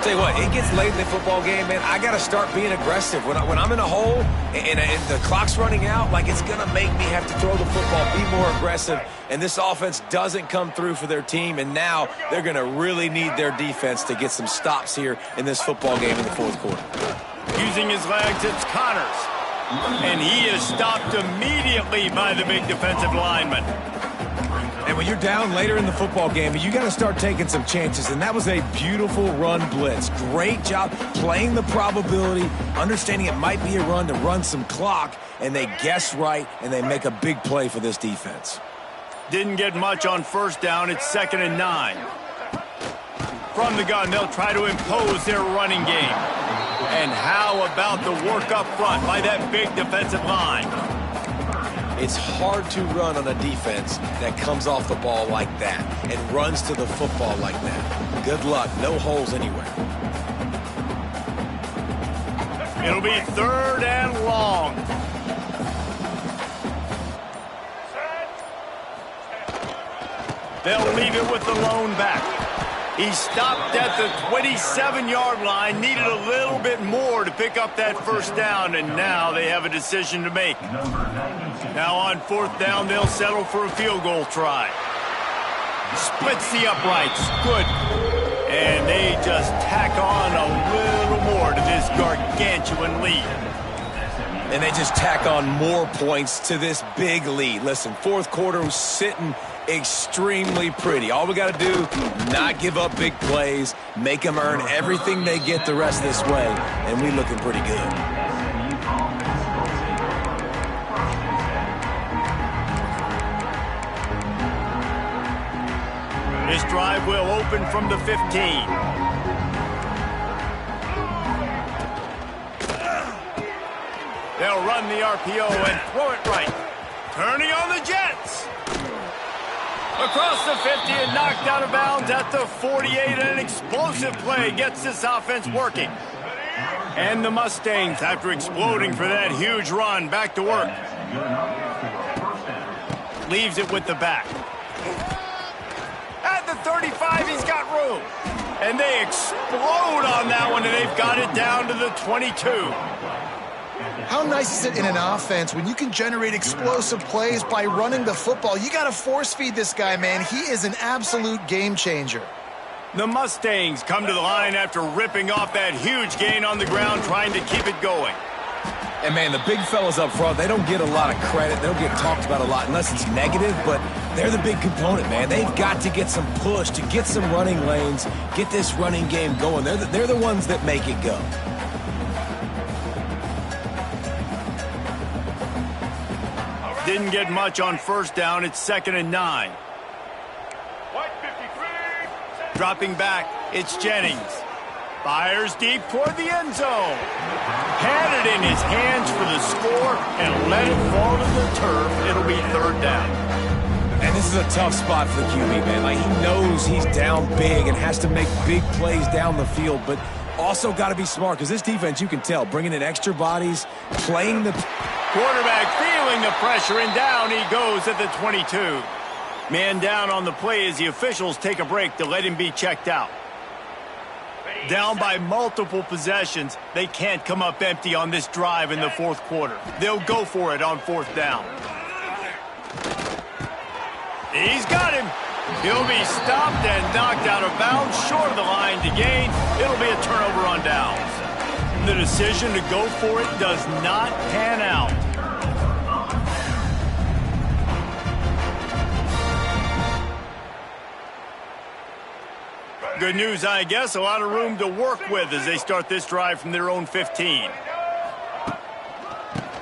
Tell you what, it gets late in the football game, man. I got to start being aggressive. When I'm in a hole and the clock's running out, like, it's going to make me have to throw the football, be more aggressive. And this offense doesn't come through for their team, and now they're going to really need their defense to get some stops here in this football game in the 4th quarter. Using his legs, it's Connors. And he is stopped immediately by the big defensive lineman. And when you're down later in the football game, you got to start taking some chances. And that was a beautiful run blitz. Great job playing the probability, understanding it might be a run to run some clock, and they guess right, and they make a big play for this defense. Didn't get much on 1st down. It's 2nd and 9. From the gun, they'll try to impose their running game. And how about the work up front by that big defensive line? It's hard to run on a defense that comes off the ball like that and runs to the football like that. Good luck. No holes anywhere. It'll be 3rd and long. They'll leave it with the lone back. He stopped at the 27-yard line, needed a little bit more to pick up that 1st down, and now they have a decision to make. Now on 4th down, they'll settle for a field goal try. Splits the uprights. Good. And they just tack on a little more to this gargantuan lead. And they just tack on more points to this big lead. Listen, 4th quarter was sitting extremely pretty. All we got to do, not give up big plays, make them earn everything they get the rest of this way, and we looking pretty good. This drive will open from the 15. They'll run the RPO and throw it right. Turning on the Jets. Across the 50 and knocked out of bounds at the 48. An explosive play gets this offense working. And the Mustangs, after exploding for that huge run, back to work. Leaves it with the back. At the 35, he's got room. And they explode on that one, and they've got it down to the 22. How nice is it in an offense when you can generate explosive plays by running the football? You got to force feed this guy, man. He is an absolute game changer. The Mustangs come to the line after ripping off that huge gain on the ground, trying to keep it going. And, man, the big fellas up front, they don't get a lot of credit. They don't get talked about a lot unless it's negative, but they're the big component, man. They've got to get some push, to get some running lanes, get this running game going. They're the ones that make it go. Didn't get much on 1st down. It's 2nd and 9. Dropping back, it's Jennings. Fires deep toward the end zone. Had it in his hands for the score and let it fall to the turf. It'll be third down. And this is a tough spot for the QB, man. Like, he knows he's down big and has to make big plays down the field, but also got to be smart because this defense, you can tell, bringing in extra bodies, playing the... Quarterback feeling the pressure, and down he goes at the 22. Man down on the play as the officials take a break to let him be checked out. Down by multiple possessions, they can't come up empty on this drive in the fourth quarter. They'll go for it on fourth down. He's got him. He'll be stopped and knocked out of bounds short of the line to gain. It'll be a turnover on downs. The decision to go for it does not pan out. Good news, I guess. A lot of room to work with as they start this drive from their own 15.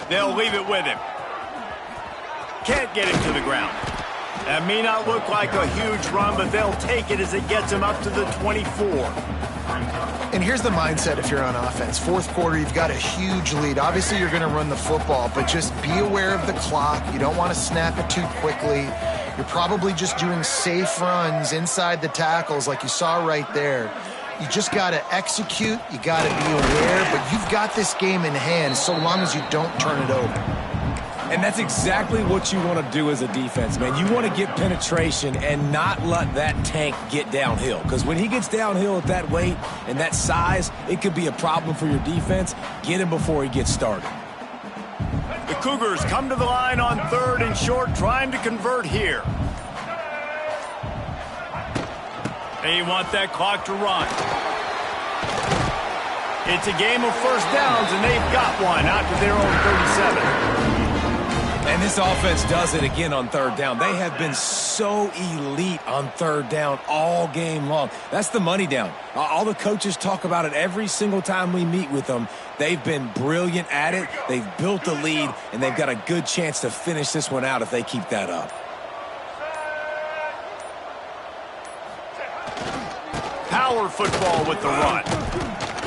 They'll leave it with him. Can't get him to the ground. That may not look like a huge run, but they'll take it as it gets him up to the 24. And here's the mindset if you're on offense. Fourth quarter, you've got a huge lead. Obviously, you're going to run the football, but just be aware of the clock. You don't want to snap it too quickly. You're probably just doing safe runs inside the tackles like you saw right there. You just got to execute. You got to be aware, but you've got this game in hand so long as you don't turn it over. And that's exactly what you want to do as a defense, man. You want to get penetration and not let that tank get downhill. Because when he gets downhill at that weight and that size, it could be a problem for your defense. Get him before he gets started. The Cougars come to the line on third and short, trying to convert here. They want that clock to run. It's a game of first downs, and they've got one out to their own 37. And this offense does it again on third down. They have been so elite on third down all game long. That's the money down. All the coaches talk about it every single time we meet with them. They've been brilliant at it. They've built the lead, and they've got a good chance to finish this one out if they keep that up. Power football with the run.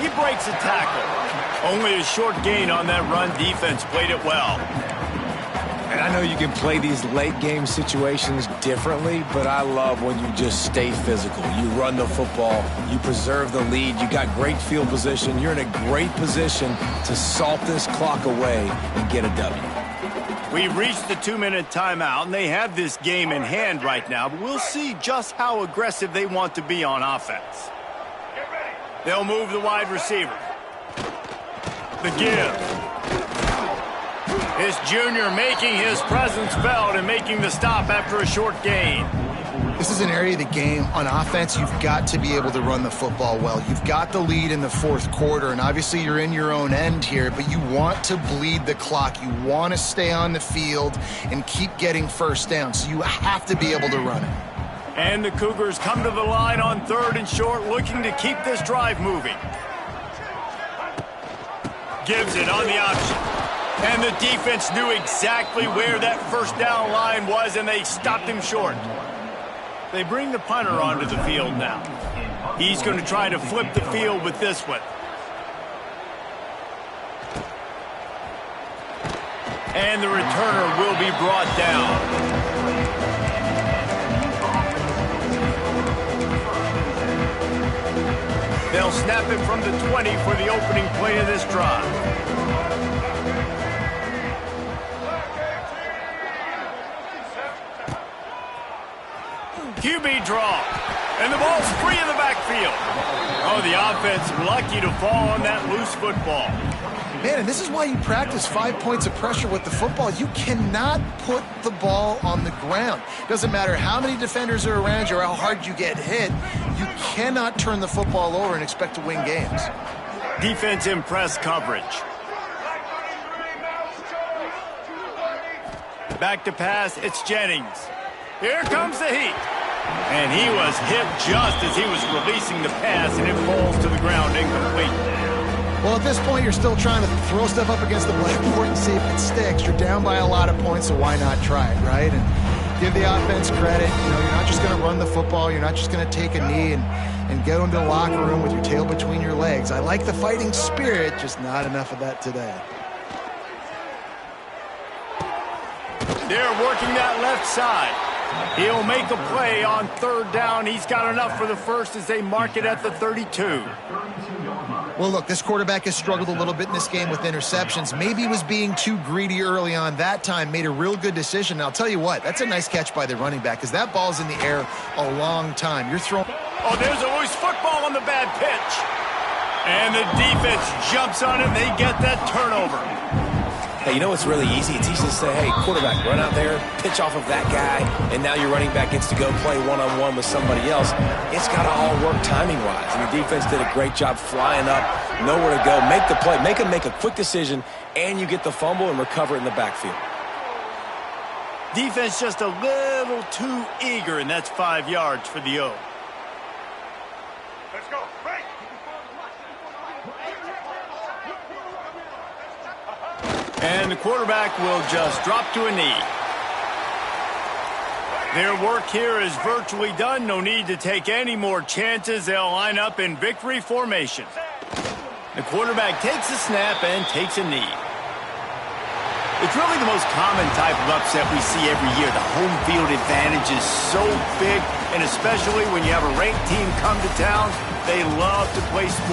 He breaks a tackle. Only a short gain on that run. Defense played it well. And I know you can play these late game situations differently, but I love when you just stay physical. You run the football, you preserve the lead, you got great field position, you're in a great position to salt this clock away and get a W. We've reached the 2-minute timeout, and they have this game in hand right now, but we'll see just how aggressive they want to be on offense. They'll move the wide receiver. The give. It's Junior making his presence felt and making the stop after a short gain. This is an area of the game on offense you've got to be able to run the football well. You've got the lead in the fourth quarter, and obviously you're in your own end here, but you want to bleed the clock. You want to stay on the field and keep getting first down, so you have to be able to run it. And the Cougars come to the line on third and short, looking to keep this drive moving. Gives it on the option. And the defense knew exactly where that first down line was, and they stopped him short. They bring the punter onto the field now. He's going to try to flip the field with this one. And the returner will be brought down. They'll snap it from the 20 for the opening play of this drive. QB draw. And the ball's free in the backfield. Oh, the offense lucky to fall on that loose football. Man, and this is why you practice 5 points of pressure with the football. You cannot put the ball on the ground. Doesn't matter how many defenders are around you or how hard you get hit. You cannot turn the football over and expect to win games. Defense in press coverage. Back to pass, it's Jennings. Here comes the heat. And he was hit just as he was releasing the pass, and it falls to the ground incomplete. Well, at this point, you're still trying to throw stuff up against the blackboard and see if it sticks. You're down by a lot of points, so why not try it, right? And give the offense credit. You know, you're not just going to run the football. You're not just going to take a knee and go into the locker room with your tail between your legs. I like the fighting spirit, just not enough of that today. They're working that left side. He'll make a play on third down. He's got enough for the first as they mark it at the 32. Well, look, this quarterback has struggled a little bit in this game with interceptions. Maybe he was being too greedy early on. That time made a real good decision. And I'll tell you what, that's a nice catch by the running back because that ball's in the air a long time. You're throwing... Oh, there's a loose football on the bad pitch. And the defense jumps on it. They get that turnover. Hey, you know what's really easy? It's easy to say, hey, quarterback, run out there, pitch off of that guy, and now your running back gets to go play one-on-one with somebody else. It's got to all work timing-wise. And the defense did a great job flying up, nowhere to go. Make the play, make a quick decision, and you get the fumble and recover it in the backfield. Defense just a little too eager, and that's 5 yards for the O. Let's go. Break. And the quarterback will just drop to a knee. Their work here is virtually done. No need to take any more chances. They'll line up in victory formation. The quarterback takes a snap and takes a knee. It's really the most common type of upset we see every year. The home field advantage is so big, and especially when you have a ranked team come to town, they love to play spoil.